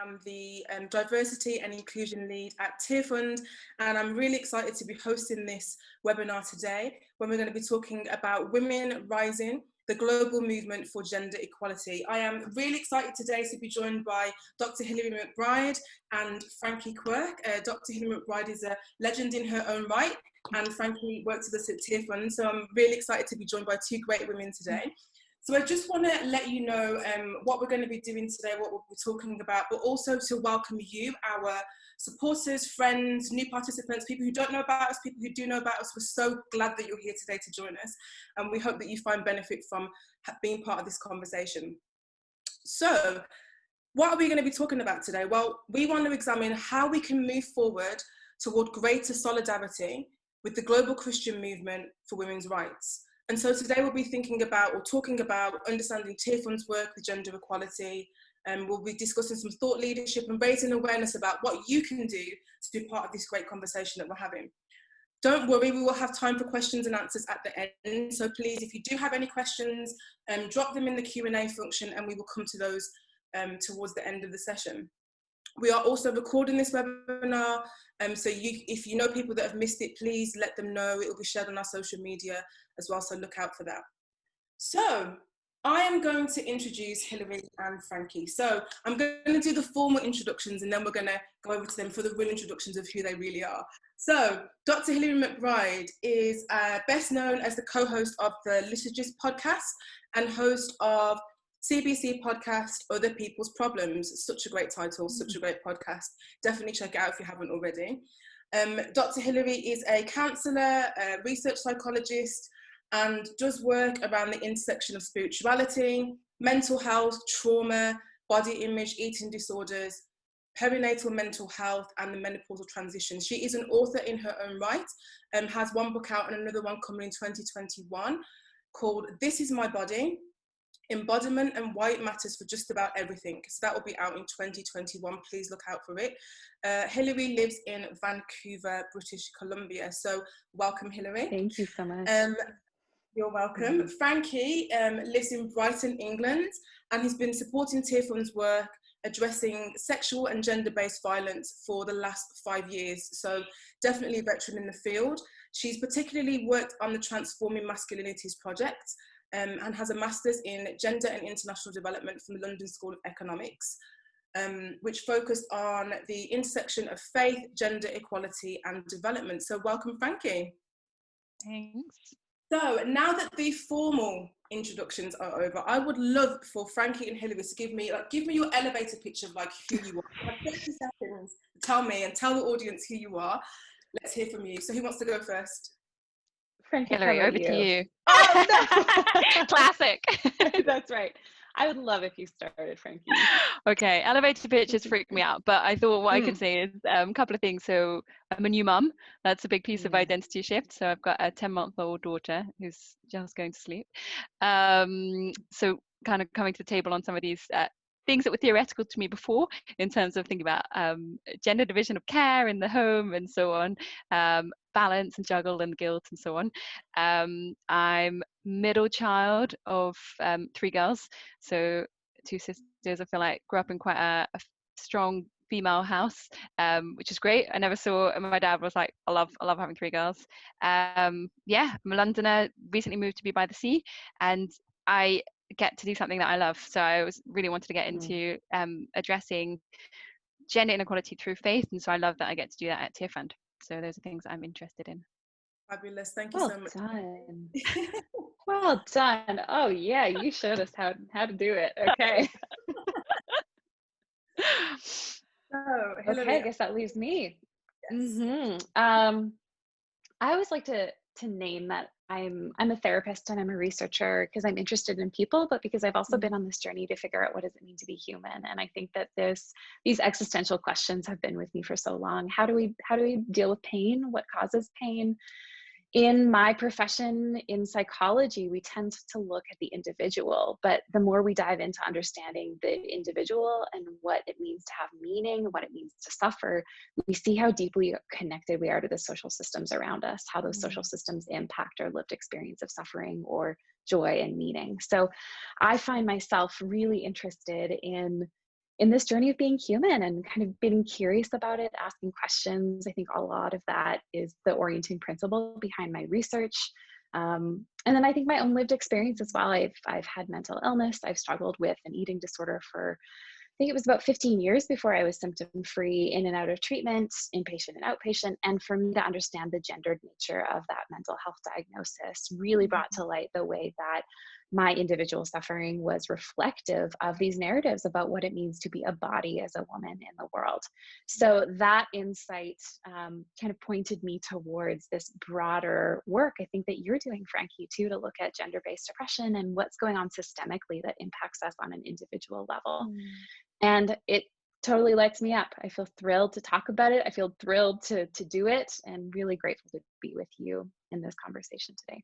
am the Diversity and Inclusion Lead at Tearfund, and I'm really excited to be hosting this webinar today, when we're going to be talking about Women Rising, the global movement for gender equality. I am really excited today to be joined by Dr. Hillary McBride and Frankie Quirke. Dr. Hillary McBride is a legend in her own right, and Frankie works with us at Tearfund, so I'm really excited to be joined by two great women today. So I just want to let you know what we're going to be doing today, what we'll be talking about, but also to welcome you, our supporters, friends, new participants, people who don't know about us, people who do know about us. We're so glad that you're here today to join us, and we hope that you find benefit from being part of this conversation. So what are we going to be talking about today? Well, we want to examine how we can move forward toward greater solidarity with the global Christian movement for women's rights. And so today we'll be thinking about, or talking about, understanding Tearfund's work with gender equality, and we'll be discussing some thought leadership and raising awareness about what you can do to be part of this great conversation that we're having. Don't worry, we will have time for questions and answers at the end. So please, if you do have any questions, drop them in the Q&A function, and we will come to those towards the end of the session. We are also recording this webinar, so if you know people that have missed it, please let them know. It will be shared on our social media as well, so look out for that. So I am going to introduce Hillary and Frankie. So I'm going to do the formal introductions, and then we're going to go over to them for the real introductions of who they really are. So Dr. Hillary McBride is best known as the co-host of the Liturgist podcast and host of CBC podcast, Other People's Problems. Such a great title, such a great podcast. Definitely check it out if you haven't already. Dr. Hillary is a counsellor, a research psychologist, and does work around the intersection of spirituality, mental health, trauma, body image, eating disorders, perinatal mental health, and the menopausal transition. She is an author in her own right, has one book out and another one coming in 2021 called This Is My Body: Embodiment and Why It Matters for Just About Everything. So that will be out in 2021. Please look out for it. Hillary lives in Vancouver, British Columbia. So welcome, Hillary. Thank you so much. You're welcome. Frankie lives in Brighton, England, and has been supporting Tearfund's work addressing sexual and gender-based violence for the last 5 years. So definitely a veteran in the field. She's particularly worked on the Transforming Masculinities project, and has a master's in gender and international development from the London School of Economics, which focused on the intersection of faith, gender equality and development. So welcome, Frankie. Thanks. So now that the formal introductions are over, I would love for Frankie and Hillary to give me your elevator pitch of like who you are. Like 30 seconds, tell me and tell the audience who you are. Let's hear from you. So who wants to go first? Frankie, Hillary, over to you. Oh, no. Classic. That's right. I would love if you started, Frankie. Okay, elevator pitches freak me out, but I thought what I could say is a couple of things. So I'm a new mum. That's a big piece of identity shift. So I've got a 10-month-old daughter who's just going to sleep. So kind of coming to the table on some of these things that were theoretical to me before, in terms of thinking about gender division of care in the home and so on, balance and juggle and guilt and so on. I'm middle child of 3 girls, so 2 sisters. I feel like grew up in quite a strong female house, which is great. I never saw, and my dad was like, I love having 3 girls. I'm a Londoner, recently moved to be by the sea, and I get to do something that I love. So I really wanted to get into addressing gender inequality through faith, and so I love that I get to do that at Tearfund. So those are things I'm interested in. Fabulous, thank you so much. Done. Well done. Oh yeah, you showed us how to do it. Okay. So, Hillary, okay, I guess that leaves me. yes. I always like to name that I'm a therapist and I'm a researcher because I'm interested in people, but because I've also been on this journey to figure out what does it mean to be human. And I think that these existential questions have been with me for so long. How do we deal with pain? What causes pain? In my profession, in psychology, we tend to look at the individual, but the more we dive into understanding the individual and what it means to have meaning, what it means to suffer, we see how deeply connected we are to the social systems around us, how those social systems impact our lived experience of suffering or joy and meaning. So I find myself really interested in in this journey of being human and kind of being curious about it, asking questions. I think a lot of that is the orienting principle behind my research. And then I think my own lived experience as well. I've had mental illness. I've struggled with an eating disorder for, I think it was about 15 years before I was symptom-free, in and out of treatment, inpatient and outpatient. And for me to understand the gendered nature of that mental health diagnosis really brought to light the way that my individual suffering was reflective of these narratives about what it means to be a body as a woman in the world. So that insight kind of pointed me towards this broader work, I think, that you're doing, Frankie, too, to look at gender-based oppression and what's going on systemically that impacts us on an individual level. And it totally lights me up. I feel thrilled to talk about it. I feel thrilled to do it, and really grateful to be with you in this conversation today.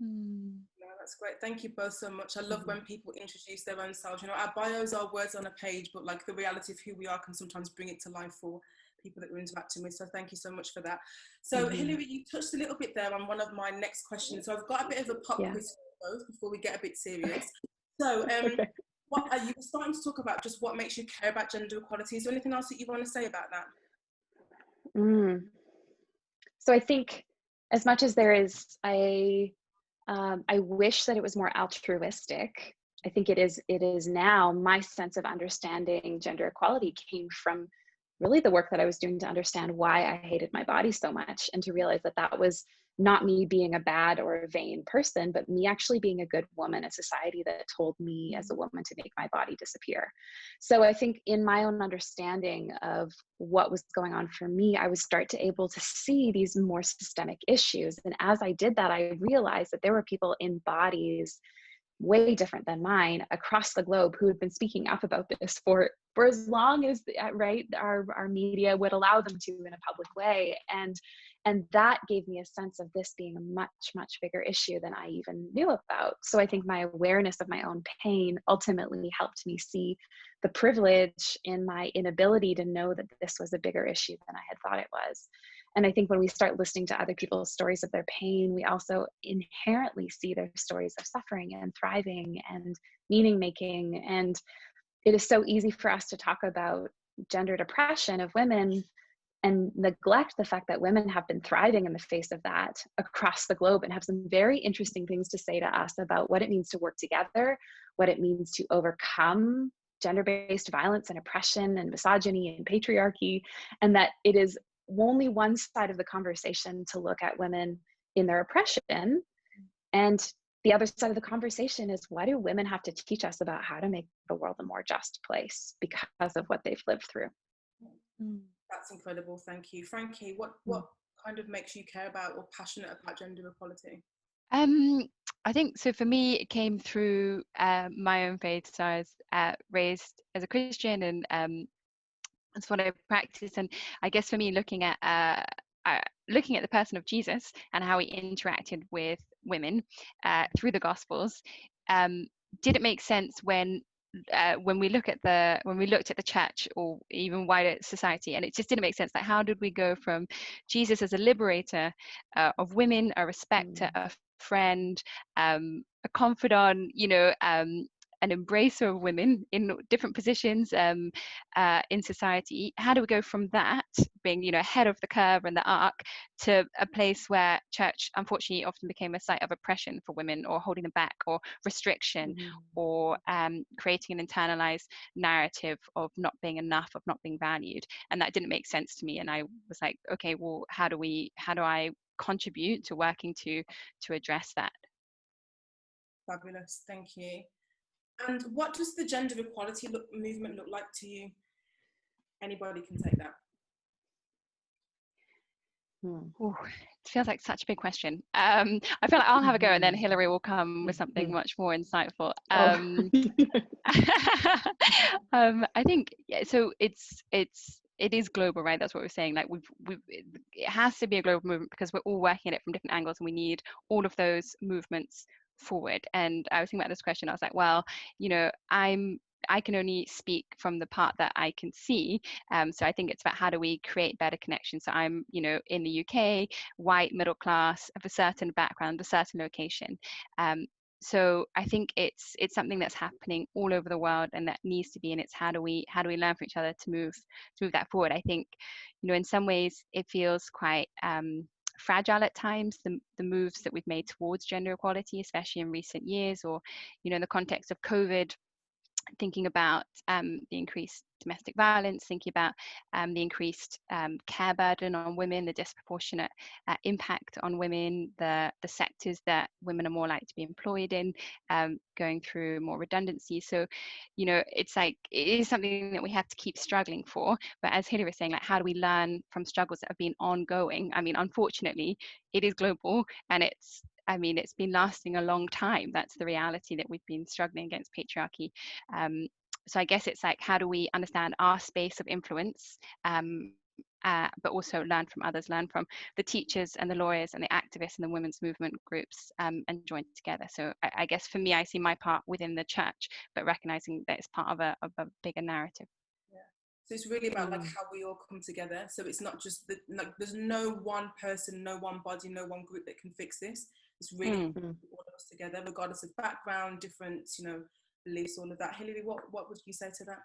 No, that's great. Thank you both so much. I love when people introduce their own selves. You know, our bios are words on a page, but like the reality of who we are can sometimes bring it to life for people that we're interacting with. So thank you so much for that. So Hillary, you touched a little bit there on one of my next questions. So I've got a bit of a pop quiz for both before we get a bit serious. So what are you starting to talk about, just what makes you care about gender equality? Is there anything else that you want to say about that? So I think, as much as there is, I wish that it was more altruistic. I think it is now. My sense of understanding gender equality came from really the work that I was doing to understand why I hated my body so much, and to realize that that was not me being a bad or a vain person, but me actually being a good woman, a society that told me as a woman to make my body disappear. So I think in my own understanding of what was going on for me, I was start to able to see these more systemic issues. And as I did that, I realized that there were people in bodies way different than mine across the globe who had been speaking up about this for as long as our media would allow them to in a public way. And that gave me a sense of this being a much bigger issue than I even knew about. So I think my awareness of my own pain ultimately helped me see the privilege in my inability to know that this was a bigger issue than I had thought it was. And I think when we start listening to other people's stories of their pain, we also inherently see their stories of suffering and thriving and meaning making. And it is so easy for us to talk about gendered oppression of women and neglect the fact that women have been thriving in the face of that across the globe, and have some very interesting things to say to us about what it means to work together, what it means to overcome gender-based violence and oppression and misogyny and patriarchy, and that it is only one side of the conversation to look at women in their oppression, and the other side of the conversation is, what do women have to teach us about how to make the world a more just place because of what they've lived through? That's incredible. Thank you. Frankie, what kind of makes you care about or passionate about gender equality? I think so. For me, it came through my own faith. So I was raised as a Christian, and that's what I practice. And I guess for me, looking at the person of Jesus and how he interacted with women through the Gospels, did it make sense when we looked at the church or even wider society, and it just didn't make sense. Like, how did we go from Jesus as a liberator of women, a respecter, a friend, a confidant, an embracer of women in different positions in society? How do we go from that being, ahead of the curve and the arc, to a place where church unfortunately often became a site of oppression for women, or holding them back, or restriction, or creating an internalized narrative of not being enough, of not being valued? And that didn't make sense to me. And I was like, okay, well, how do I contribute to working to address that? Fabulous, thank you. And what does the gender equality movement look like to you? Anybody can take that. Ooh, it feels like such a big question. I feel like I'll have a go, and then Hillary will come with something much more insightful. I think, so it is global, right? That's what we're saying. Like, it has to be a global movement because we're all working at it from different angles, and we need all of those movements forward. And I was thinking about this question. I was like, well, I can only speak from the part that I can see. So I think it's about how do we create better connections. So I'm, in the UK, white, middle class, of a certain background, a certain location. so I think it's something that's happening all over the world, and that needs to be, and it's how do we learn from each other to move that forward. I think, in some ways it feels quite fragile at times, the moves that we've made towards gender equality, especially in recent years, or in the context of COVID, thinking about the increased domestic violence, thinking about the increased care burden on women, the disproportionate impact on women, the sectors that women are more likely to be employed in, going through more redundancy. So, it's like, it is something that we have to keep struggling for. But as Hillary was saying, like, how do we learn from struggles that have been ongoing? I mean, unfortunately, it is global, and it's been lasting a long time. That's the reality, that we've been struggling against patriarchy. So I guess it's like, how do we understand our space of influence, but also learn from others, learn from the teachers and the lawyers and the activists and the women's movement groups, and join together. So I guess for me, I see my part within the church, but recognizing that it's part of a bigger narrative. Yeah. So it's really about like how we all come together. So it's not just there's no one person, no one body, no one group that can fix this. It's really all of us together, regardless of background, different, beliefs, all of that. Hillary, what would you say to that?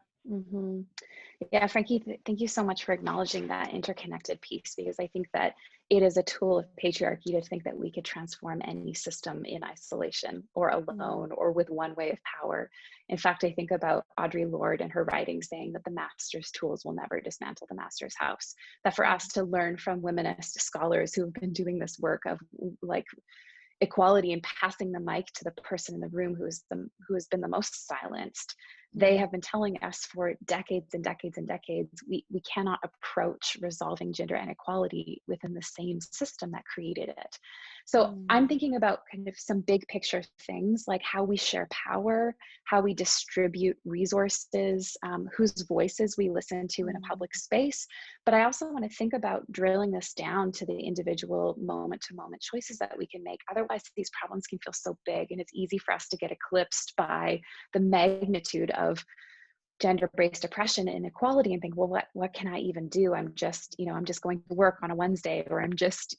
Yeah, Frankie, thank you so much for acknowledging that interconnected piece, because I think that it is a tool of patriarchy to think that we could transform any system in isolation or alone or with one way of power. In fact, I think about Audre Lorde and her writing saying that the master's tools will never dismantle the master's house. That for us to learn from womanist scholars who have been doing this work of like equality and passing the mic to the person in the room who has been the most silenced. They have been telling us for decades and decades and decades, we cannot approach resolving gender inequality within the same system that created it. So I'm thinking about kind of some big picture things, like how we share power, how we distribute resources, whose voices we listen to in a public space. But I also want to think about drilling this down to the individual moment to moment choices that we can make. Otherwise, these problems can feel so big, and it's easy for us to get eclipsed by the magnitude of gender-based oppression and inequality and think, well, what can I even do? I'm just going to work on a Wednesday, or I'm just,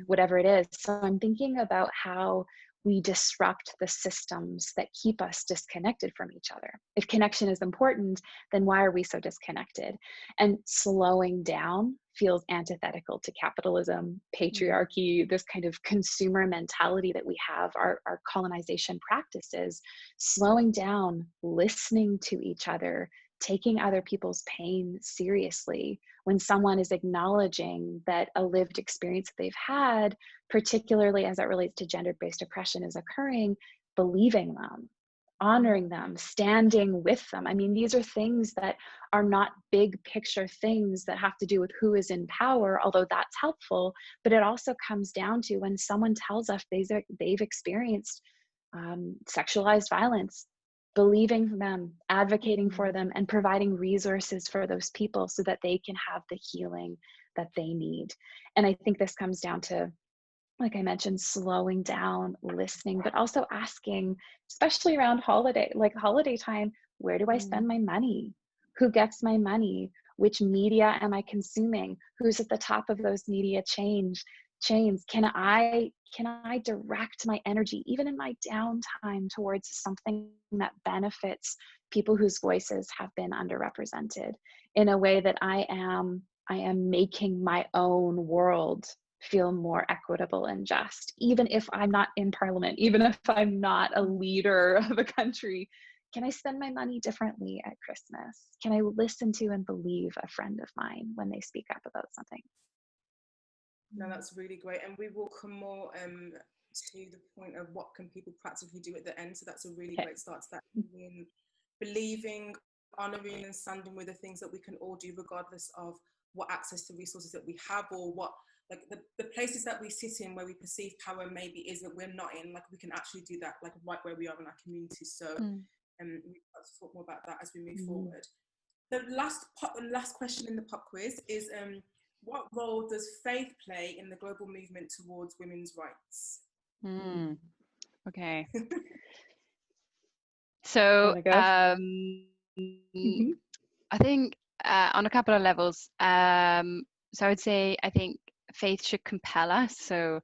whatever it is. So I'm thinking about how we disrupt the systems that keep us disconnected from each other. If connection is important, then why are we so disconnected? And slowing down feels antithetical to capitalism, patriarchy, this kind of consumer mentality that we have, our colonization practices. Slowing down, listening to each other, taking other people's pain seriously. When someone is acknowledging that a lived experience that they've had, particularly as it relates to gender-based oppression, is occurring, believing them, honoring them, standing with them. I mean, these are things that are not big picture things that have to do with who is in power, although that's helpful, but it also comes down to when someone tells us they've experienced sexualized violence, believing them, advocating for them, and providing resources for those people so that they can have the healing that they need. And I think this comes down to, like I mentioned, slowing down, listening, but also asking, especially around holiday time, where do I spend my money? Who gets my money? Which media am I consuming? Who's at the top of those media chains? Can I direct my energy, even in my downtime, towards something that benefits people whose voices have been underrepresented, in a way that I am making my own world feel more equitable and just, even if I'm not in parliament, even if I'm not a leader of a country? Can I spend my money differently at Christmas? Can I listen to and believe a friend of mine when they speak up about something? No, that's really great. And we will come more to the point of what can people practically do at the end. So that's a really great start to that. Believing, honouring and standing with the things that we can all do, regardless of what access to resources that we have, or what, like the places that we sit in where we perceive power maybe is that we're not in, like we can actually do that like right where we are in our community. So we've got to talk more about that as we move forward. The last question in the pop quiz is what role does faith play in the global movement towards women's rights? Okay. So I think on a couple of levels. So I would say I think faith should compel us. So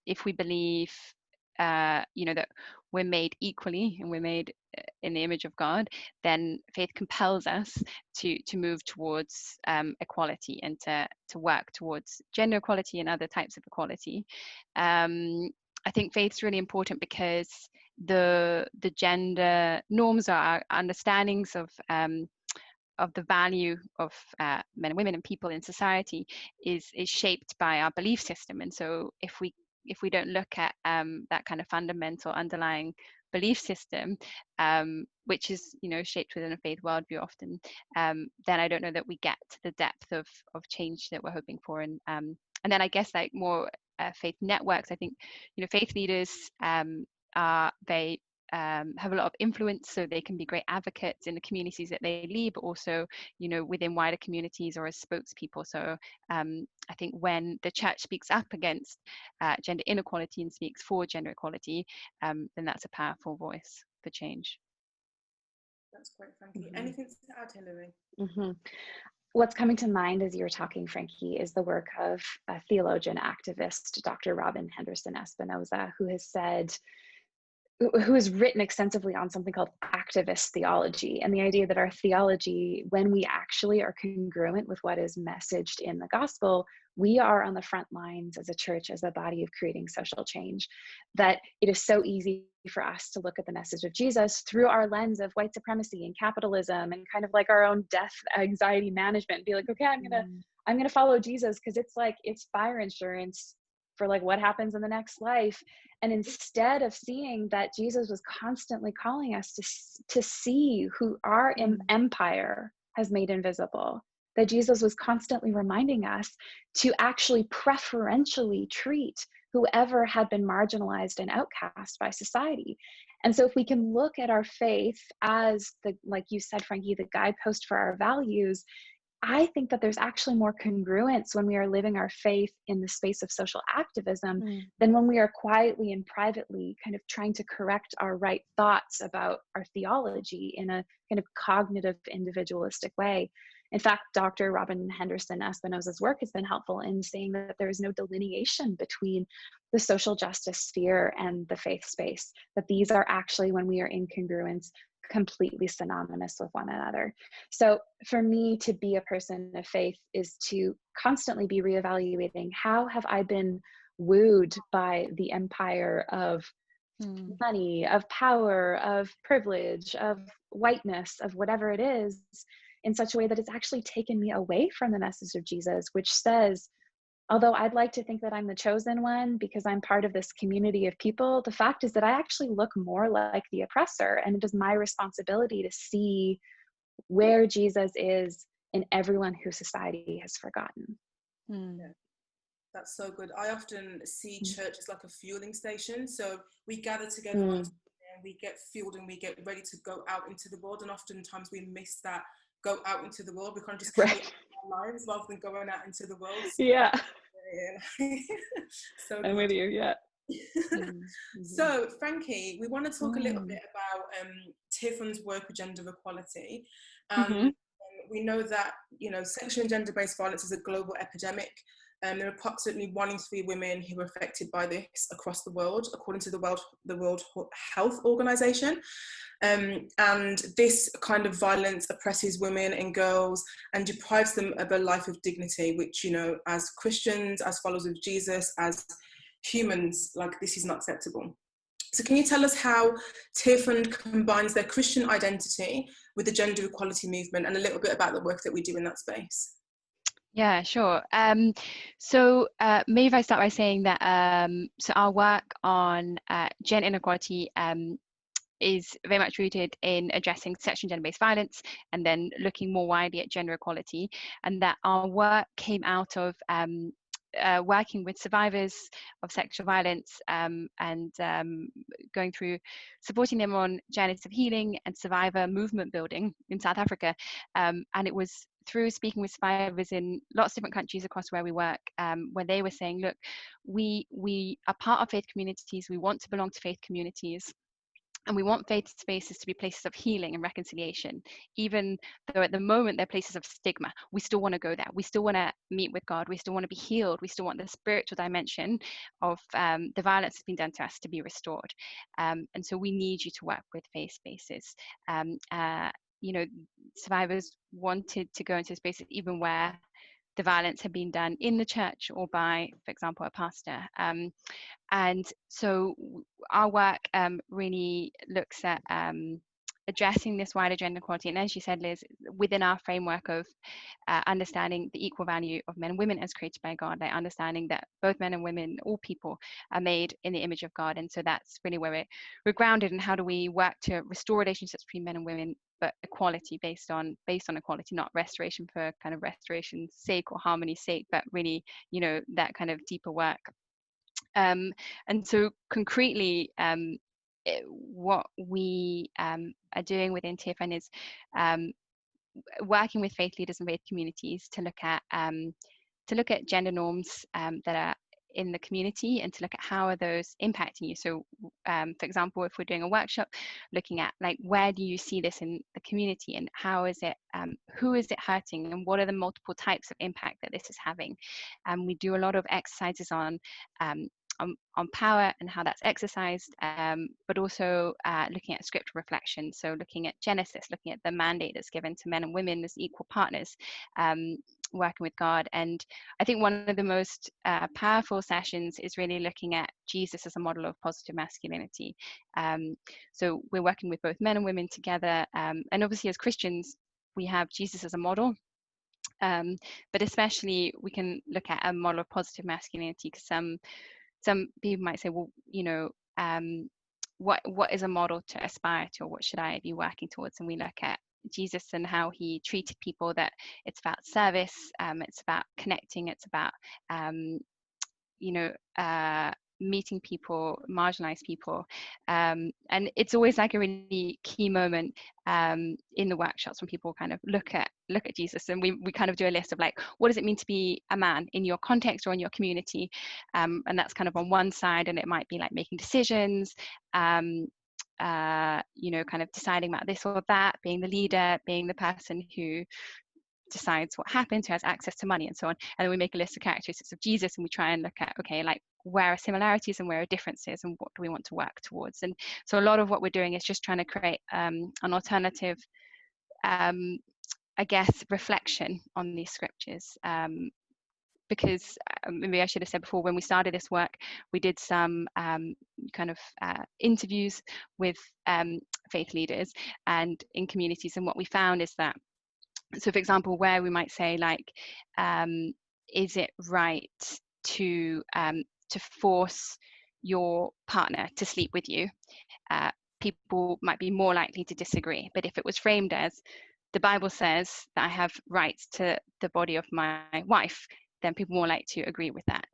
if we believe, that we're made equally and we're made in the image of God, then faith compels us to move towards equality and to work towards gender equality and other types of equality. I think faith's really important because the gender norms or our understandings of the value of men and women and people in society is shaped by our belief system. And so if we don't look at that kind of fundamental underlying belief system, which is shaped within a faith worldview often, then I don't know that we get to the depth of change that we're hoping for. And then I guess like more faith networks, I think faith leaders are very have a lot of influence, so they can be great advocates in the communities that they lead, but also within wider communities or as spokespeople. So I think when the church speaks up against gender inequality and speaks for gender equality, then that's a powerful voice for change. That's great, Frankie. Anything to add, Hillary? What's coming to mind as you were talking, Frankie, is the work of a theologian activist, Dr. Robin Henderson Espinosa, who has written extensively on something called activist theology, and the idea that our theology, when we actually are congruent with what is messaged in the gospel, we are on the front lines as a church, as a body of creating social change. That it is so easy for us to look at the message of Jesus through our lens of white supremacy and capitalism and kind of like our own death anxiety management, and be like, okay, I'm gonna follow Jesus because it's fire insurance for like what happens in the next life. And instead of seeing that Jesus was constantly calling us to see who our empire has made invisible, that Jesus was constantly reminding us to actually preferentially treat whoever had been marginalized and outcast by society. And so if we can look at our faith as like you said, Frankie, the guidepost for our values, I think that there's actually more congruence when we are living our faith in the space of social activism than when we are quietly and privately kind of trying to correct our right thoughts about our theology in a kind of cognitive, individualistic way. In fact, Dr. Robin Henderson Espinosa's work has been helpful in saying that there is no delineation between the social justice sphere and the faith space, that these are actually, when we are in congruence, completely synonymous with one another. So for me, to be a person of faith is to constantly be reevaluating, how have I been wooed by the empire of money, of power, of privilege, of whiteness, of whatever it is, in such a way that it's actually taken me away from the message of Jesus, which says, although I'd like to think that I'm the chosen one because I'm part of this community of people, the fact is that I actually look more like the oppressor, and it is my responsibility to see where Jesus is in everyone who society has forgotten. Yeah, that's so good. I often see church as like a fueling station. So we gather together and we get fueled and we get ready to go out into the world, and oftentimes we miss that go out into the world. We can't just carry our lives rather than going out into the world. So, yeah. So I'm with you, yeah. So Frankie, we want to talk a little bit about Tearfund's work with gender equality. We know that sexual and gender-based violence is a global epidemic. There are approximately 1 in 3 women who are affected by this across the world, according to the World Health Organization. And this kind of violence oppresses women and girls and deprives them of a life of dignity, which, as Christians, as followers of Jesus, as humans, like, this is not acceptable. So can you tell us how Tearfund combines their Christian identity with the gender equality movement, and a little bit about the work that we do in that space? Yeah, sure. So maybe if I start by saying that so our work on gender inequality is very much rooted in addressing sexual and gender-based violence, and then looking more widely at gender equality, and that our work came out of working with survivors of sexual violence and going through supporting them on journeys of healing and survivor movement building in South Africa. And it was through speaking with survivors in lots of different countries across where we work, where they were saying, look, we are part of faith communities, we want to belong to faith communities, And we want faith spaces to be places of healing and reconciliation, even though at the moment they're places of stigma. We still want to go there. We still want to meet with God. We still want to be healed. We still want the spiritual dimension of the violence that's been done to us to be restored. And so we need you to work with faith spaces. You know, survivors wanted to go into spaces even where the violence had been done in the church or by, for example, a pastor. And so our work really looks at addressing this wider gender equality. And as you said, Liz, within our framework of understanding the equal value of men and women as created by God, like understanding that both men and women, all people, are made in the image of God. And so that's really where we're grounded in how do we work to restore relationships between men and women, but equality based on equality, not restoration for kind of restoration's sake or harmony's sake, but really, you know, that kind of deeper work. And so concretely, what we are doing within Tearfund is working with faith leaders and faith communities to look at gender norms that are in the community, and to look at how are those impacting you. So for example, if we're doing a workshop looking at like, where do you see this in the community, and how is it who is it hurting, and what are the multiple types of impact that this is having. We do a lot of exercises on power and how that's exercised, but also looking at scriptural reflection. So looking at Genesis, looking at the mandate that's given to men and women as equal partners, working with God. And I think one of the most powerful sessions is really looking at Jesus as a model of positive masculinity. So we're working with both men and women together, and obviously as Christians we have Jesus as a model, but especially we can look at a model of positive masculinity, because some people might say, well, you know, what is a model to aspire to, or what should I be working towards? And we look at Jesus and how he treated people, that it's about service, it's about connecting, it's about you know, meeting people, marginalized people, and it's always like a really key moment in the workshops when people kind of look at Jesus, and we kind of do a list of like, what does it mean to be a man in your context or in your community, and that's kind of on one side, and it might be like making decisions, you know, kind of deciding about this or that, being the leader, being the person who decides what happens, who has access to money, and so on. And then we make a list of characteristics of Jesus, and we try and look at, okay, like, where are similarities and where are differences, and what do we want to work towards. And so a lot of what we're doing is just trying to create an alternative, I guess, reflection on these scriptures. Because maybe I should have said before, when we started this work, we did some kind of interviews with faith leaders and in communities, and what we found is that, so for example, where we might say like, is it right to force your partner to sleep with you? People might be more likely to disagree. But if it was framed as, the Bible says that I have rights to the body of my wife, then people more likely to agree with that.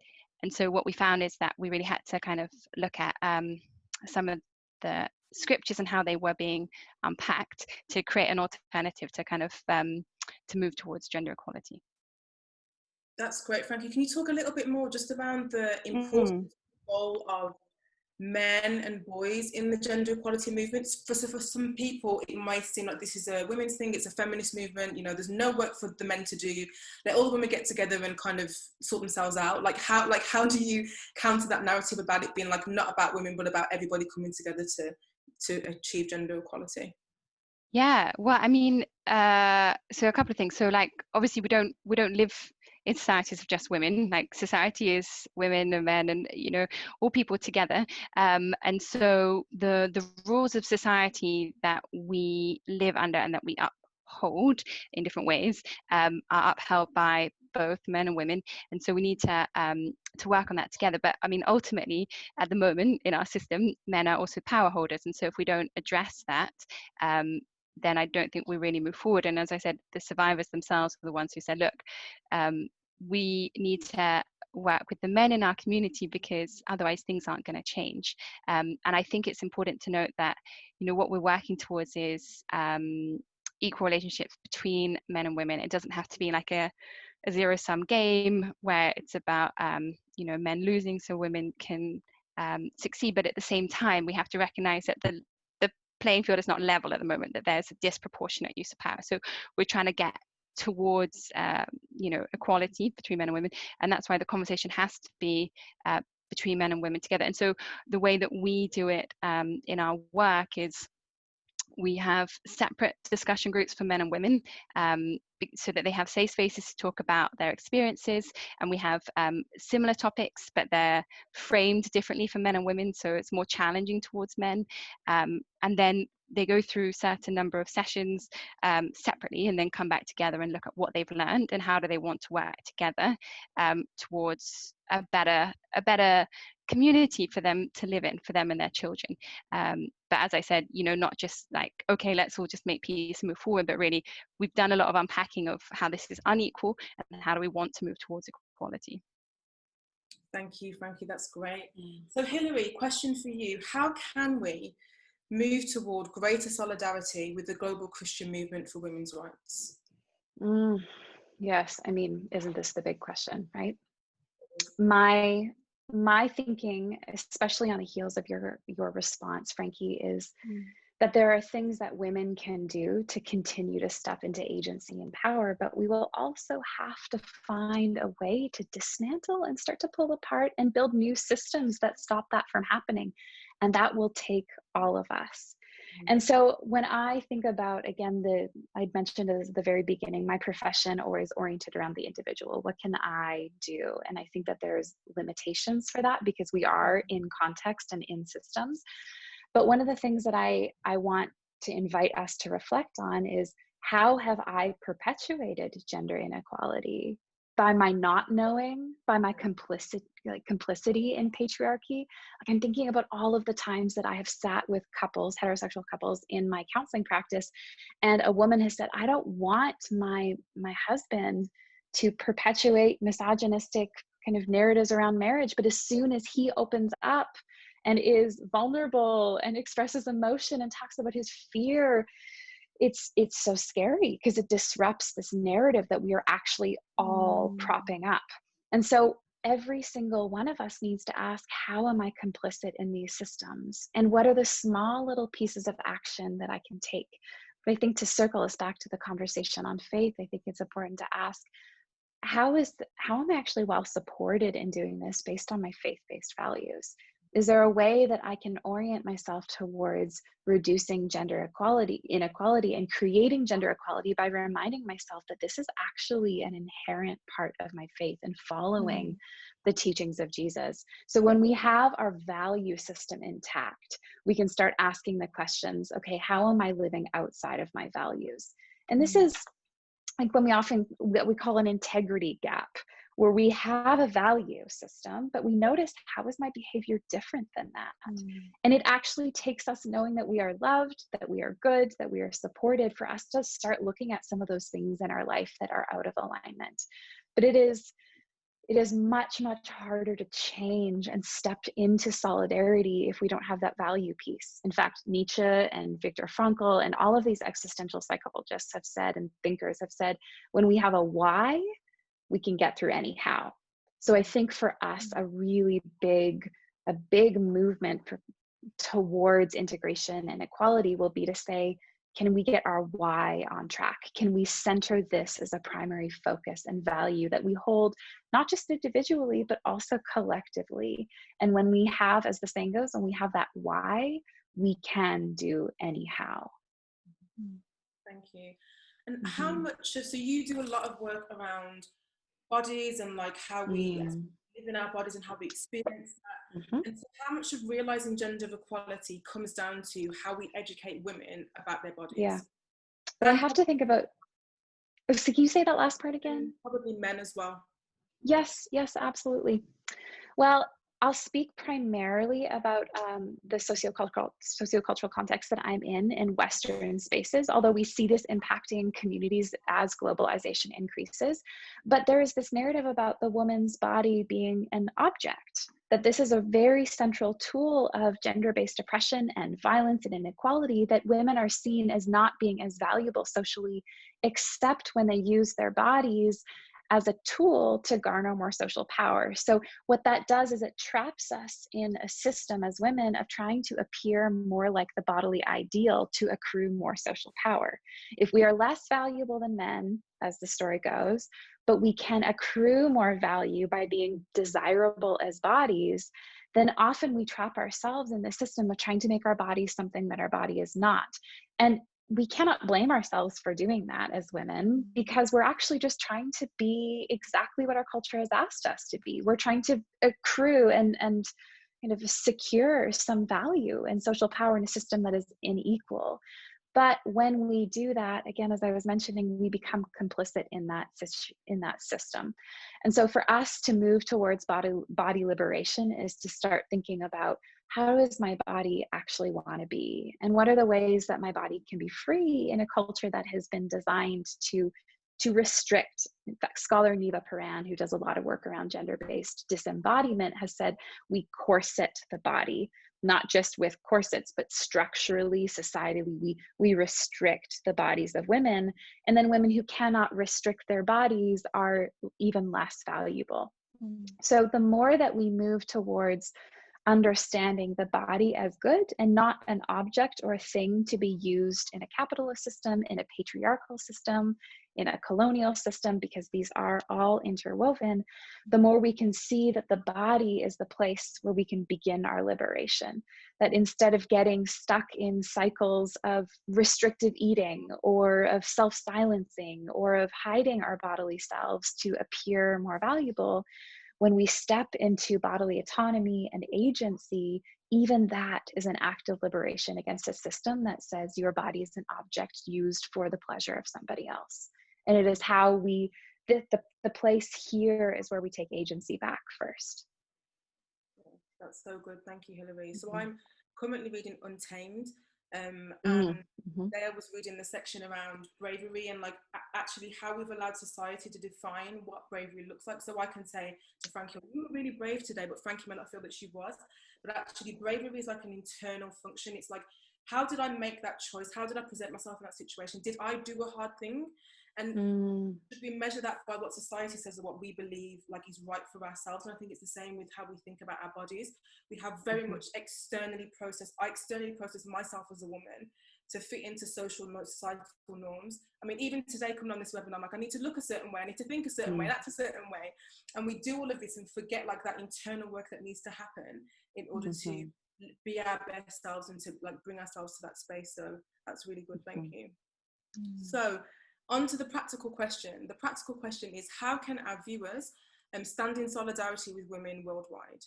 And so what we found is that we really had to kind of look at some of the scriptures and how they were being unpacked to create an alternative to kind of to move towards gender equality. That's great, Frankie. Can you talk a little bit more just around the important role of men and boys in the gender equality movement? For some people, it might seem like this is a women's thing, it's a feminist movement, you know, there's no work for the men to do, let all the women get together and kind of sort themselves out. Like how do you counter that narrative about it being like not about women but about everybody coming together to achieve gender equality? Yeah, well, I mean, so a couple of things. So like, obviously we don't live in societies of just women. Like, society is women and men and, you know, all people together. And so the rules of society that we live under and that we uphold in different ways are upheld by both men and women. And so we need to work on that together. But I mean, ultimately, at the moment in our system, men are also power holders. And so if we don't address that, then I don't think we really move forward. And as I said, the survivors themselves were the ones who said, look, we need to work with the men in our community, because otherwise things aren't going to change. And I think it's important to note that, you know, what we're working towards is equal relationships between men and women. It doesn't have to be like a zero-sum game where it's about, you know, men losing so women can succeed. But at the same time, we have to recognize that the playing field is not level at the moment, that there's a disproportionate use of power. So we're trying to get towards equality between men and women, and that's why the conversation has to be between men and women together. And so the way that we do it in our work is we have separate discussion groups for men and women, so that they have safe spaces to talk about their experiences, and we have similar topics, but they're framed differently for men and women, so it's more challenging towards men, and then they go through a certain number of sessions separately, and then come back together and look at what they've learned and how do they want to work together towards a better community for them to live in, for them and their children. But as I said, not just like, okay, let's all just make peace and move forward, but really we've done a lot of unpacking of how this is unequal and how do we want to move towards equality. Thank you, Frankie, that's great. So Hillary, question for you. How can we move toward greater solidarity with the global Christian movement for women's rights? Yes, I mean, isn't this the big question, right? My thinking, especially on the heels of your response, Frankie, is that there are things that women can do to continue to step into agency and power, but we will also have to find a way to dismantle and start to pull apart and build new systems that stop that from happening. And that will take all of us. And so when I think about, again, I mentioned at the very beginning, my profession is oriented around the individual. What can I do? And I think that there's limitations for that because we are in context and in systems. But one of the things that I want to invite us to reflect on is, how have I perpetuated gender inequality? By my not knowing, by my complicity in patriarchy. Like, I'm thinking about all of the times that I have sat with couples, heterosexual couples, in my counseling practice, and a woman has said, I don't want my husband to perpetuate misogynistic kind of narratives around marriage, but as soon as he opens up and is vulnerable and expresses emotion and talks about his fear, it's so scary because it disrupts this narrative that we are actually all propping up. And so every single one of us needs to ask, how am I complicit in these systems? And what are the small little pieces of action that I can take? But I think, to circle us back to the conversation on faith, I think it's important to ask, how am I actually well supported in doing this based on my faith-based values? Is there a way that I can orient myself towards reducing gender inequality and creating gender equality by reminding myself that this is actually an inherent part of my faith and following the teachings of Jesus? So when we have our value system intact, we can start asking the questions, okay, how am I living outside of my values? And this is like when we call an integrity gap, where we have a value system, but we notice, how is my behavior different than that? And it actually takes us knowing that we are loved, that we are good, that we are supported, for us to start looking at some of those things in our life that are out of alignment. But it is much, much harder to change and step into solidarity if we don't have that value piece. In fact, Nietzsche and Viktor Frankl and all of these existential psychologists have said, and thinkers have said, when we have a why, we can get through any how. So I think for us, a really big movement towards integration and equality will be to say, can we get our why on track? Can we center this as a primary focus and value that we hold, not just individually, but also collectively? And when we have, as the saying goes, when we have that why, we can do anyhow. Thank you. And how much, so you do a lot of work around bodies and like how we live in our bodies and how we experience that. And so how much of realizing gender equality comes down to how we educate women about their bodies? Yeah, but I have to think about, so can you say that last part again? Probably men as well. Yes, absolutely. Well, I'll speak primarily about the sociocultural context that I'm in Western spaces, although we see this impacting communities as globalization increases. But there is this narrative about the woman's body being an object, that this is a very central tool of gender-based oppression and violence and inequality, that women are seen as not being as valuable socially, except when they use their bodies as a tool to garner more social power. So what that does is it traps us in a system as women of trying to appear more like the bodily ideal to accrue more social power. If we are less valuable than men, as the story goes, but we can accrue more value by being desirable as bodies, then often we trap ourselves in the system of trying to make our body something that our body is not. And we cannot blame ourselves for doing that as women, because we're actually just trying to be exactly what our culture has asked us to be. We're trying to accrue and kind of secure some value and social power in a system that is unequal. But when we do that, again, as I was mentioning, we become complicit in that system. And so for us to move towards body liberation is to start thinking about, how does my body actually want to be? And what are the ways that my body can be free in a culture that has been designed to restrict? In fact, scholar Neva Paran, who does a lot of work around gender-based disembodiment, has said we corset the body, not just with corsets, but structurally, societally, we restrict the bodies of women. And then women who cannot restrict their bodies are even less valuable. So the more that we move towards understanding the body as good and not an object or a thing to be used in a capitalist system, in a patriarchal system, in a colonial system, because these are all interwoven, the more we can see that the body is the place where we can begin our liberation. That instead of getting stuck in cycles of restrictive eating or of self-silencing or of hiding our bodily selves to appear more valuable, when we step into bodily autonomy and agency, even that is an act of liberation against a system that says your body is an object used for the pleasure of somebody else. And it is how we, the place here is where we take agency back first. That's so good. Thank you, Hillary. So I'm currently reading Untamed. And today I was reading the section around bravery and like actually how we've allowed society to define what bravery looks like. So I can say to Frankie, you were really brave today, but Frankie might not feel that she was. But actually bravery is like an internal function. It's like, how did I make that choice? How did I present myself in that situation? Did I do a hard thing? And should we measure that by what society says or what we believe like is right for ourselves? And I think it's the same with how we think about our bodies. We have very much I externally process myself as a woman to fit into social societal norms. I mean, even today coming on this webinar, I'm like, I need to look a certain way, I need to think a certain way, act a certain way. And we do all of this and forget like that internal work that needs to happen in order to be our best selves and to like bring ourselves to that space. So that's really good. Thank you. So on to the practical question. The practical question is, how can our viewers stand in solidarity with women worldwide?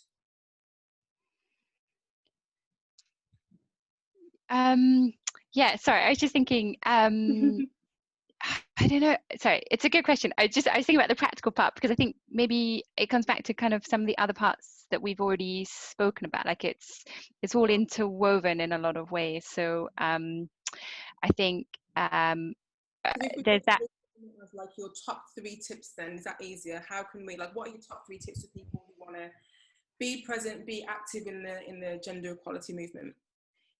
Yeah, sorry, I was just thinking, I don't know, sorry, it's a good question. I was thinking about the practical part, because I think maybe it comes back to kind of some of the other parts that we've already spoken about. Like it's all interwoven in a lot of ways. So I think there's that. Like your top 3 tips then, is that easier? How can we, like, what are your top 3 tips for people who want to be present, be active in the gender equality movement?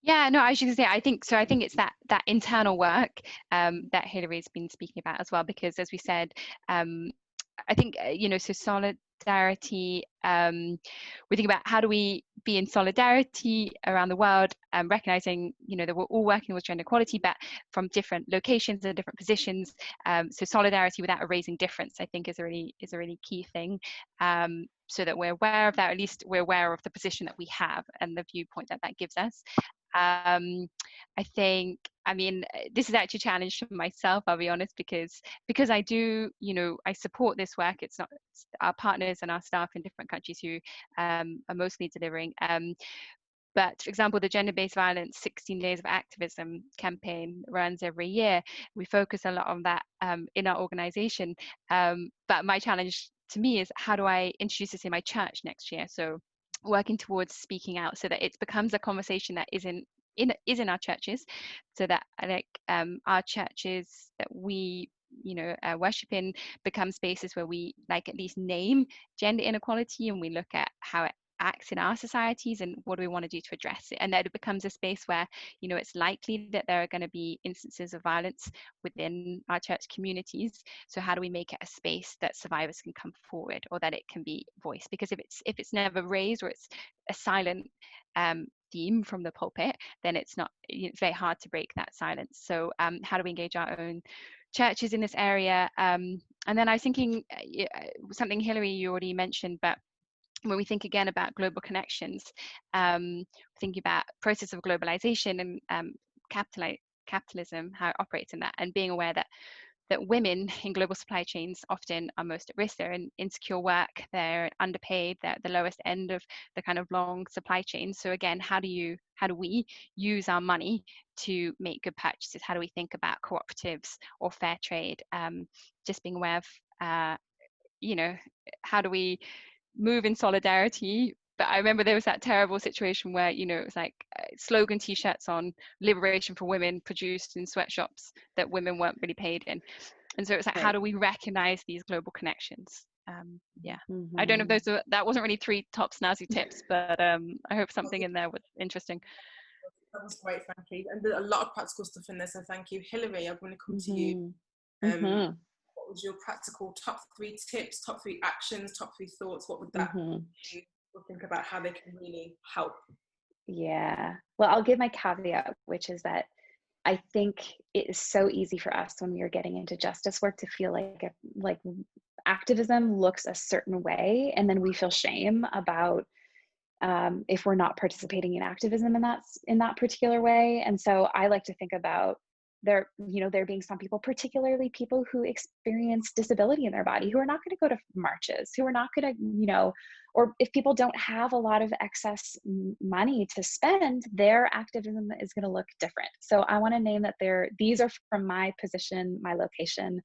Yeah, no, I was just gonna say, I think so. I think it's that internal work that Hillary's been speaking about as well, because as we said, I think so solidarity. We think about how do we be in solidarity around the world, recognizing that we're all working with gender equality, but from different locations and different positions. So solidarity without erasing difference, I think, is a really key thing. So that we're aware of that, or at least we're aware of the position that we have and the viewpoint that gives us. I think, I mean, this is actually a challenge for myself, I'll be honest, because I do, I support this work. It's not our partners and our staff in different countries who are mostly delivering. But for example, the Gender-Based Violence 16 Days of Activism campaign runs every year. We focus a lot on that in our organization. But my challenge to me is, how do I introduce this in my church next year? So working towards speaking out so that it becomes a conversation that is in our churches, so that like our churches that we worship in become spaces where we like at least name gender inequality, and we look at how acts in our societies, and what do we want to do to address it? And that it becomes a space where, you know, it's likely that there are going to be instances of violence within our church communities. So how do we make it a space that survivors can come forward, or that it can be voiced? Because if it's never raised, or it's a silent theme from the pulpit, then it's very hard to break that silence. So how do we engage our own churches in this area? And then I was thinking something, Hillary, you already mentioned, but when we think again about global connections, thinking about process of globalization and capitalism, how it operates in that, and being aware that women in global supply chains often are most at risk. They're in insecure work, they're underpaid, they're at the lowest end of the kind of long supply chain. So again, how do we use our money to make good purchases? How do we think about cooperatives or fair trade? Just being aware of, you know, how do we move in solidarity? But I remember there was that terrible situation where, you know, it was like slogan t-shirts on liberation for women produced in sweatshops that women weren't really paid in. And so it's like, how do we recognize these global connections? Yeah, I don't know if that wasn't really 3 top snazzy tips, but I hope something in there was interesting. That was great, Frankie. And there's a lot of practical stuff in there, so thank you. Hillary, I'm going to come to you. What was your practical top 3 tips, top 3 actions, top 3 thoughts? What would that be? We'll think about how they can really help. Yeah. Well, I'll give my caveat, which is that I think it is so easy for us when we are getting into justice work to feel like activism looks a certain way, and then we feel shame about if we're not participating in activism in that particular way. And so I like to think about there being some people, particularly people who experience disability in their body, who are not going to go to marches, who are not going to, or if people don't have a lot of excess money to spend, their activism is going to look different. So I want to name that these are from my position, my location,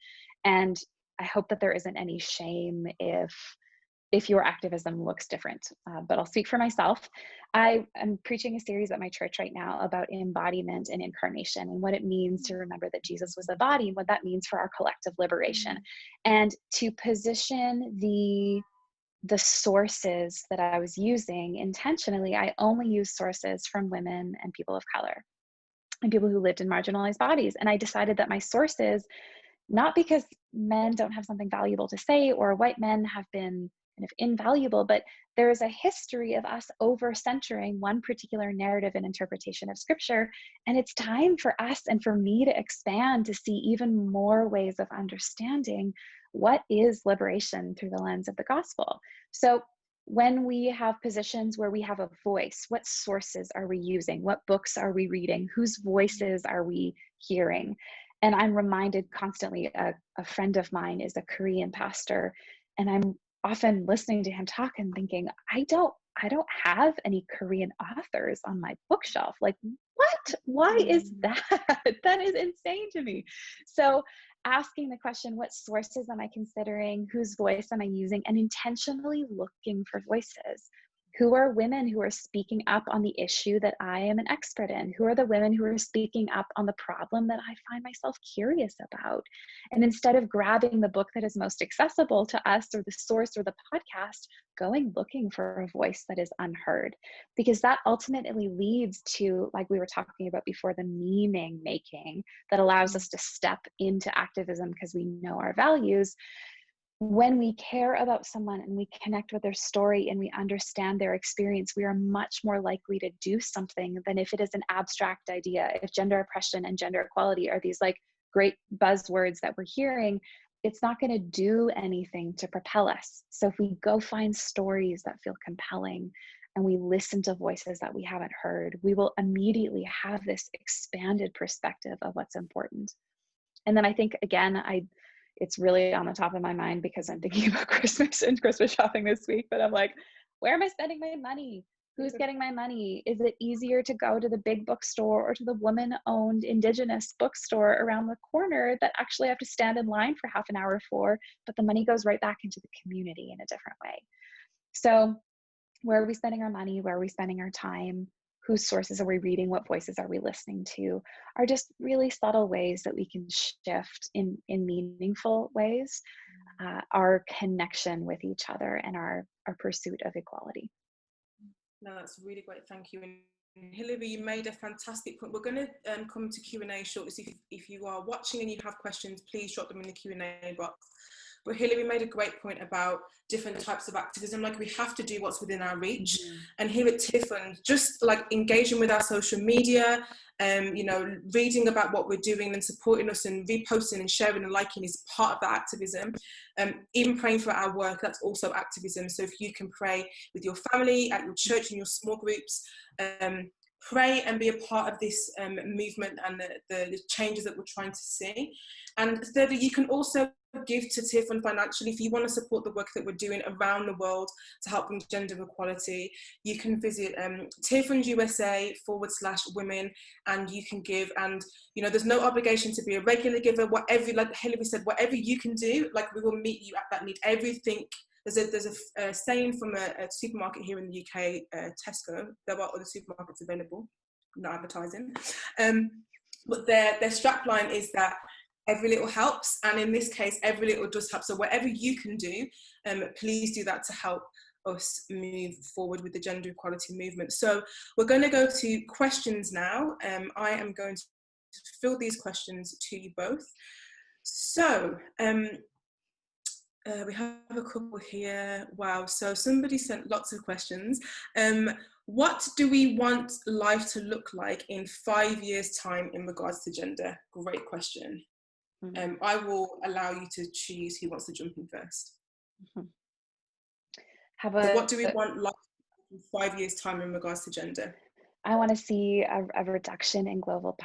and I hope that there isn't any shame if your activism looks different. But I'll speak for myself. I am preaching a series at my church right now about embodiment and incarnation, and what it means to remember that Jesus was a body, and what that means for our collective liberation. And to position the sources that I was using intentionally, I only use sources from women and people of color and people who lived in marginalized bodies. And I decided that my sources, not because men don't have something valuable to say or white men have been kind of invaluable, but there is a history of us over-centering one particular narrative and interpretation of scripture. And it's time for us and for me to expand to see even more ways of understanding what is liberation through the lens of the gospel. So when we have positions where we have a voice, what sources are we using? What books are we reading? Whose voices are we hearing? And I'm reminded constantly, a friend of mine is a Korean pastor, and I'm often listening to him talk and thinking, I don't have any Korean authors on my bookshelf. Like, what? Why is that? That is insane to me. So asking the question, what sources am I considering? Whose voice am I using? And intentionally looking for voices. Who are women who are speaking up on the issue that I am an expert in? Who are the women who are speaking up on the problem that I find myself curious about? And instead of grabbing the book that is most accessible to us, or the source, or the podcast, going looking for a voice that is unheard. Because that ultimately leads to, like we were talking about before, the meaning making that allows us to step into activism because we know our values. When we care about someone and we connect with their story and we understand their experience, we are much more likely to do something than if it is an abstract idea. If gender oppression and gender equality are these like great buzzwords that we're hearing, it's not going to do anything to propel us. So if we go find stories that feel compelling and we listen to voices that we haven't heard, we will immediately have this expanded perspective of what's important. And then I think, again, it's really on the top of my mind because I'm thinking about Christmas and Christmas shopping this week, but I'm like, where am I spending my money? Who's getting my money? Is it easier to go to the big bookstore or to the woman-owned Indigenous bookstore around the corner that actually I have to stand in line for half an hour for, but the money goes right back into the community in a different way? So where are we spending our money? Where are we spending our time? Whose sources are we reading? What voices are we listening to? Are just really subtle ways that we can shift in meaningful ways our connection with each other and our pursuit of equality. No, that's really great. Thank you. And Hillary, you made a fantastic point. We're going to come to Q&A shortly. So if you are watching and you have questions, please drop them in the Q&A box. But Hillary made a great point about different types of activism. Like, we have to do what's within our reach. Mm-hmm. And here at Tearfund, just like engaging with our social media, you know, reading about what we're doing and supporting us and reposting and sharing and liking is part of that activism. Even praying for our work, that's also activism. So if you can pray with your family, at your church, in your small groups, pray and be a part of this movement and the changes that we're trying to see. And thirdly, you can also give to Tearfund financially. If you want to support the work that we're doing around the world to help bring gender equality, you can visit Tearfund USA/women, and you can give. And you know, there's no obligation to be a regular giver. Whatever, like Hillary said, whatever you can do, like, we will meet you at that need. Everything. There's a saying from a supermarket here in the UK, Tesco. There are other supermarkets available, not advertising, but their strapline is that every little helps, and in this case, every little does help. So whatever you can do, please do that to help us move forward with the gender equality movement. So we're going to go to questions now. I am going to fill these questions to you both. So we have a couple here. Wow, so somebody sent lots of questions. What do we want life to look like in 5 years' time in regards to gender? Great question. I will allow you to choose who wants to jump in first. So what do we want life in 5 years' time in regards to gender? I want to see a reduction in global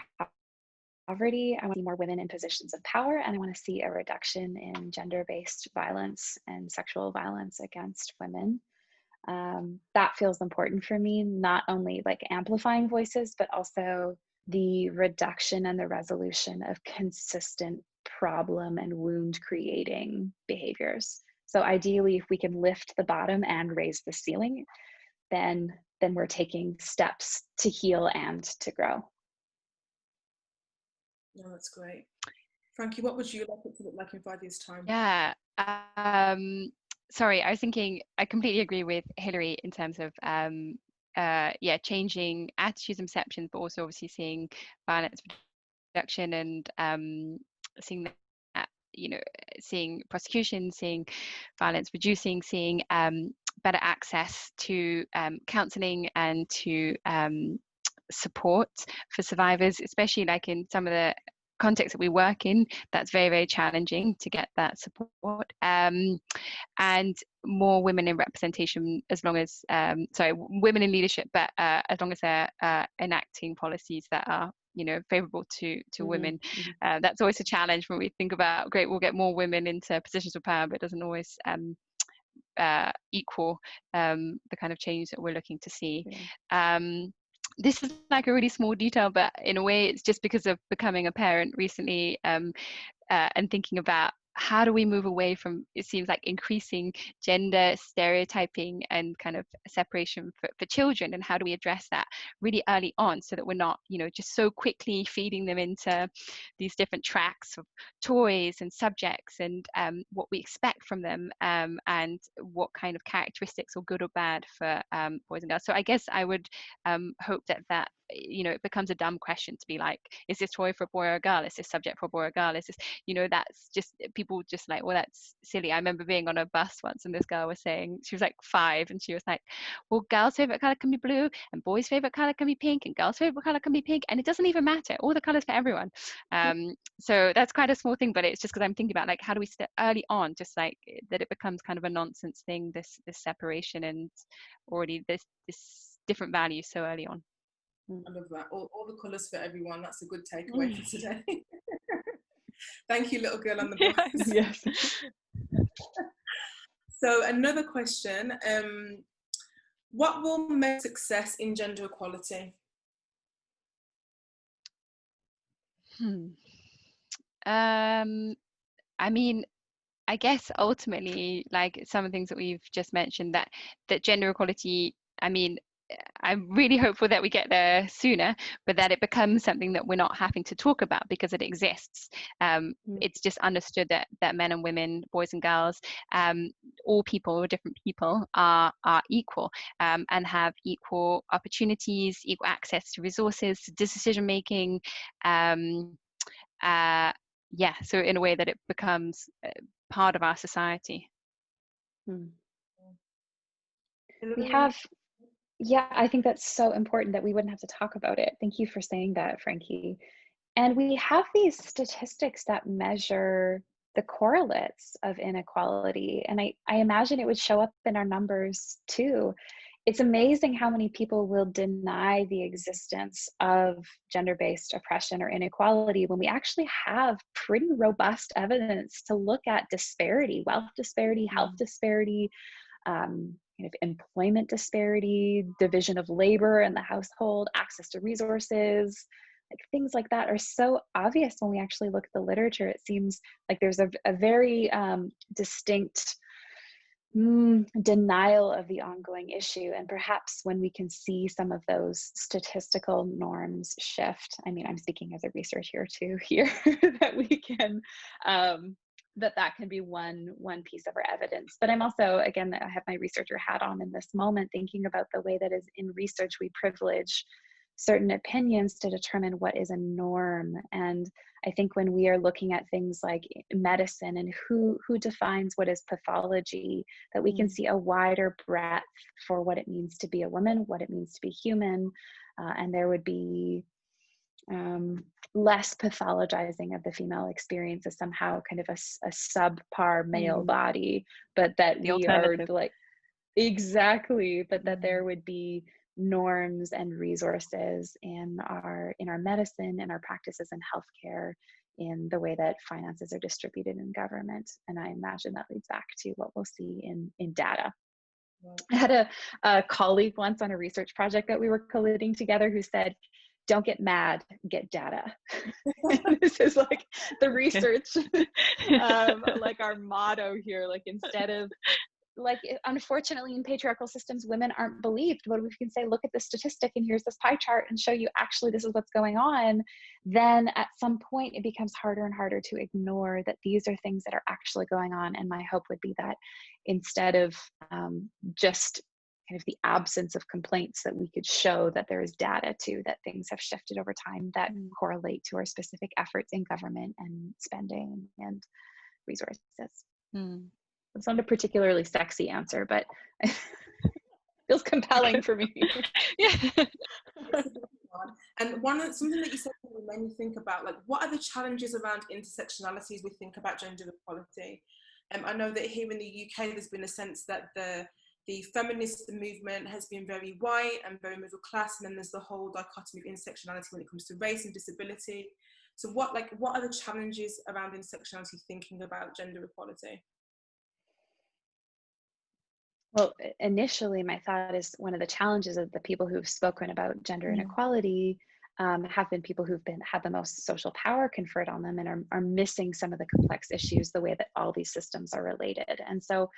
poverty. I want to see more women in positions of power, and I want to see a reduction in gender-based violence and sexual violence against women. That feels important for me, not only like amplifying voices, but also the reduction and the resolution of consistent problem and wound creating behaviors. So ideally, if we can lift the bottom and raise the ceiling, then we're taking steps to heal and to grow. No, that's great. Frankie, what would you like it to look like in 5 years' time? Yeah. Sorry, I was thinking, I completely agree with Hillary in terms of changing attitudes and perceptions, but also obviously seeing violence reduction and seeing that, you know, seeing prosecution, seeing violence reducing, seeing better access to counselling and to support for survivors, especially like in some of the context that we work in, that's very, very challenging to get that support, and more women in representation, as long as women in leadership, but as long as they're enacting policies that are, you know, favorable to women. That's always a challenge when we think about, great, we'll get more women into positions of power, but it doesn't always equal the kind of change that we're looking to see. This is like a really small detail, but in a way it's just because of becoming a parent recently, and thinking about how do we move away from, it seems like, increasing gender stereotyping and kind of separation for children, and how do we address that really early on, so that we're not, you know, just so quickly feeding them into these different tracks of toys and subjects and what we expect from them, and what kind of characteristics are good or bad for boys and girls. So I guess I would hope that you know, it becomes a dumb question to be like, is this toy for a boy or a girl? Is this subject for a boy or a girl? Is this, you know, that's just, people just like, well, that's silly. I remember being on a bus once and this girl was saying, she was like 5, and she was like, well, girls' favorite color can be blue and boys' favorite color can be pink and girls' favorite color can be pink, and it doesn't even matter, all the colors for everyone. So that's quite a small thing, but it's just because I'm thinking about like, how do we start early on, just like that it becomes kind of a nonsense thing, this separation and already this different values so early on. I love that. All the colours for everyone. That's a good takeaway for today. Thank you, little girl on the bus. Yes. So another question. What will make success in gender equality? I mean, I guess ultimately, like some of the things that we've just mentioned, that gender equality, I mean, I'm really hopeful that we get there sooner, but that it becomes something that we're not having to talk about because it exists. It's just understood that men and women, boys and girls, all people, different people are equal, and have equal opportunities, equal access to resources, to decision making. So in a way that it becomes part of our society. We have, yeah, I think that's so important that we wouldn't have to talk about it. Thank you for saying that, Frankie. And we have these statistics that measure the correlates of inequality. And I imagine it would show up in our numbers too. It's amazing how many people will deny the existence of gender-based oppression or inequality when we actually have pretty robust evidence to look at disparity, wealth disparity, health disparity, kind of employment disparity, division of labor in the household, access to resources. Like things like that are so obvious when we actually look at the literature. It seems like there's a very distinct denial of the ongoing issue. And perhaps when we can see some of those statistical norms shift, I mean, I'm speaking as a researcher too here, that we can, that can be one piece of our evidence. But I'm also, again, I have my researcher hat on in this moment, thinking about the way that is in research we privilege certain opinions to determine what is a norm. And I think when we are looking at things like medicine and who defines what is pathology, that we can see a wider breadth for what it means to be a woman, what it means to be human, and there would be less pathologizing of the female experience as somehow kind of a subpar male body, but that we are like, exactly, but that there would be norms and resources in our medicine and our practices in healthcare, in the way that finances are distributed in government. And I imagine that leads back to what we'll see in data. I had a colleague once on a research project that we were colluding together who said, "Don't get mad, get data." This is like the research, like our motto here, like instead of, like, unfortunately in patriarchal systems, women aren't believed. But if we can say, look at this statistic and here's this pie chart and show you actually this is what's going on, then at some point it becomes harder and harder to ignore that these are things that are actually going on. And my hope would be that instead of just kind of the absence of complaints, that we could show that there is data too, that things have shifted over time that correlate to our specific efforts in government and spending and resources. It's not a particularly sexy answer, but it feels compelling for me. Yeah. And something that you said made me think about, like, what are the challenges around intersectionality as we think about gender equality? I know that here in the UK, there's been a sense that the feminist movement has been very white and very middle class, and then there's the whole dichotomy of intersectionality when it comes to race and disability. So what are the challenges around intersectionality thinking about gender equality? Well, initially, my thought is one of the challenges of the people who've spoken about gender inequality have been people who've had the most social power conferred on them and are missing some of the complex issues, the way that all these systems are related. And so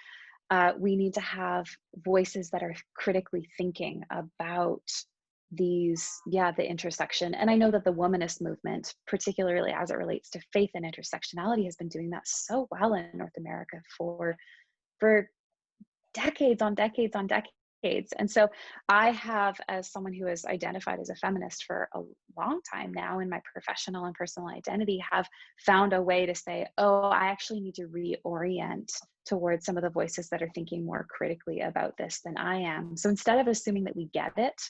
we need to have voices that are critically thinking about the intersection. And I know that the womanist movement, particularly as it relates to faith and intersectionality, has been doing that so well in North America for decades on decades on decades. And so I have, as someone who has identified as a feminist for a long time now in my professional and personal identity, have found a way to say, oh, I actually need to reorient towards some of the voices that are thinking more critically about this than I am. So instead of assuming that we get it,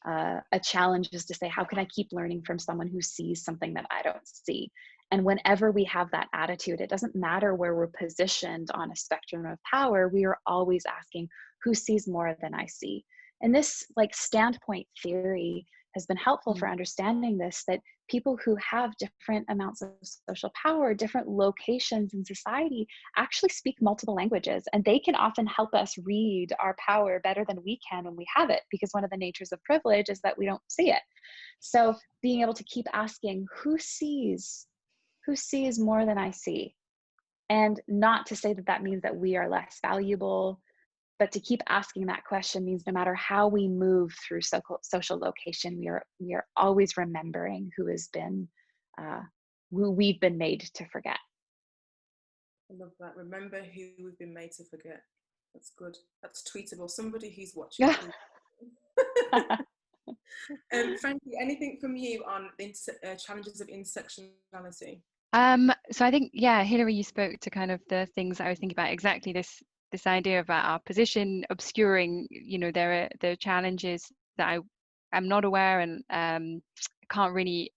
a challenge is to say, how can I keep learning from someone who sees something that I don't see? And whenever we have that attitude, it doesn't matter where we're positioned on a spectrum of power, we are always asking, who sees more than I see? And this standpoint theory has been helpful for understanding this, that people who have different amounts of social power, different locations in society, actually speak multiple languages, and they can often help us read our power better than we can when we have it, because one of the natures of privilege is that we don't see it. So being able to keep asking, who sees more than I see? And not to say that that means that we are less valuable, But to keep asking that question means no matter how we move through social location, we are always remembering who we've been made to forget. I love that. Remember who we've been made to forget. That's good. That's tweetable. Somebody who's watching. Frankie, anything from you on the challenges of intersectionality? So I think, yeah, Hillary, you spoke to kind of the things I was thinking about, exactly this idea about our position obscuring, there are challenges that I'm not aware and can't really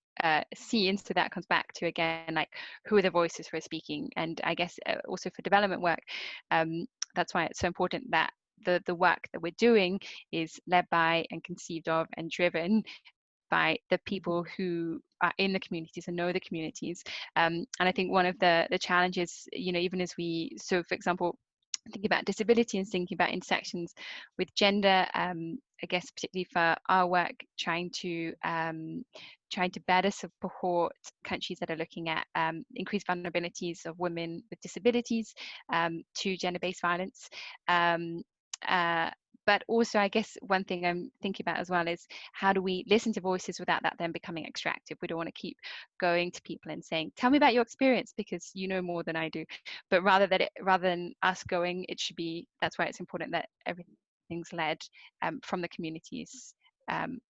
see into. That comes back to, again, like, who are the voices who are speaking? And I guess also for development work, that's why it's so important that the work that we're doing is led by and conceived of and driven by the people who are in the communities and know the communities. And I think one of the challenges, even as so for example, thinking about disability and thinking about intersections with gender, I guess particularly for our work, trying to better support countries that are looking at increased vulnerabilities of women with disabilities to gender-based violence. But also, I guess one thing I'm thinking about as well is, how do we listen to voices without that then becoming extractive? We don't want to keep going to people and saying, tell me about your experience because you know more than I do. But rather than us going, it should be, that's why it's important that everything's led from the communities,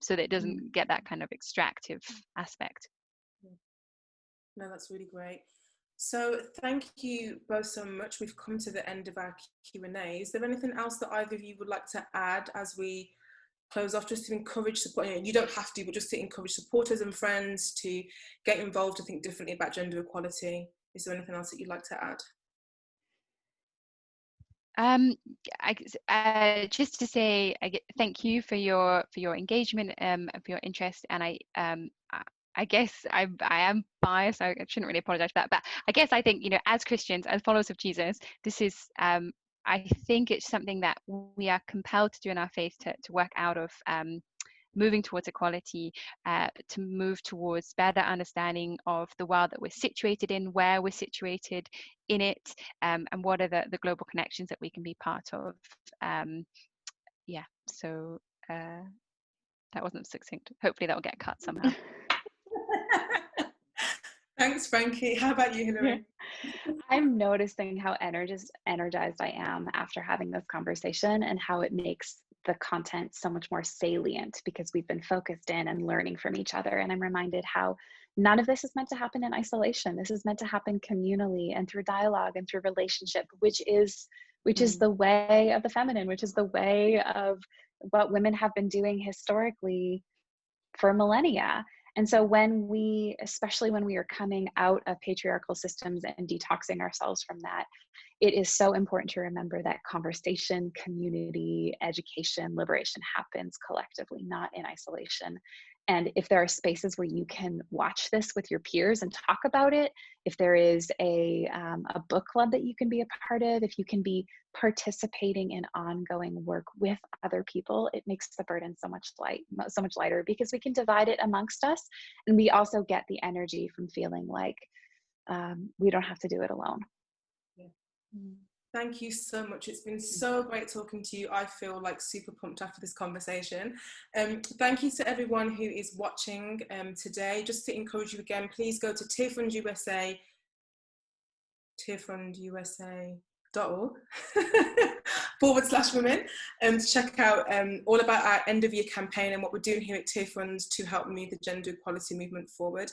so that it doesn't get that kind of extractive aspect. No, that's really great. So thank you both so much. We've come to the end of our Q&A. Is there anything else that either of you would like to add as we close off, just to encourage support? You don't have to, but just to encourage supporters and friends to get involved, to think differently about gender equality. Is there anything else that you'd like to add? Just to say, thank you for your engagement and for your interest. And I guess I am biased. I shouldn't really apologize for that, but I guess I think, as Christians, as followers of Jesus, this is, I think it's something that we are compelled to do in our faith, to work out of moving towards equality, to move towards better understanding of the world that we're situated in, where we're situated in it, and what are the global connections that we can be part of. Yeah, so that wasn't succinct. Hopefully that will get cut somehow. Thanks, Frankie. How about you, Hillary? I'm noticing how energized I am after having this conversation, and how it makes the content so much more salient because we've been focused in and learning from each other. And I'm reminded how none of this is meant to happen in isolation. This is meant to happen communally and through dialogue and through relationship, which is the way of the feminine, which is the way of what women have been doing historically for millennia. And so especially when we are coming out of patriarchal systems and detoxing ourselves from that, it is so important to remember that conversation, community, education, liberation happens collectively, not in isolation. And if there are spaces where you can watch this with your peers and talk about it, if there is a book club that you can be a part of, if you can be participating in ongoing work with other people, it makes the burden so much lighter, because we can divide it amongst us, and we also get the energy from feeling like we don't have to do it alone. Yeah. Thank you so much. It's been so great talking to you. I feel like super pumped after this conversation. Thank you to everyone who is watching today. Just to encourage you again, please go to Tearfund USA, tearfundusa.org /women, to check out all about our end of year campaign and what we're doing here at Tearfund to help move the gender equality movement forward.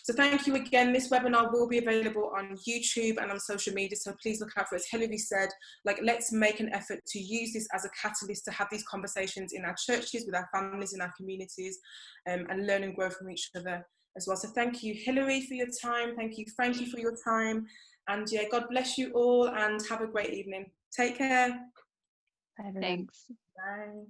So thank you again. This webinar will be available on YouTube and on social media, so please look out for it. As Hillary said, let's make an effort to use this as a catalyst to have these conversations in our churches, with our families, in our communities, and learn and grow from each other as well. So thank you, Hillary, for your time. Thank you, Frankie, for your time. And yeah, God bless you all and have a great evening. Take care. Bye, everyone. Thanks. Bye.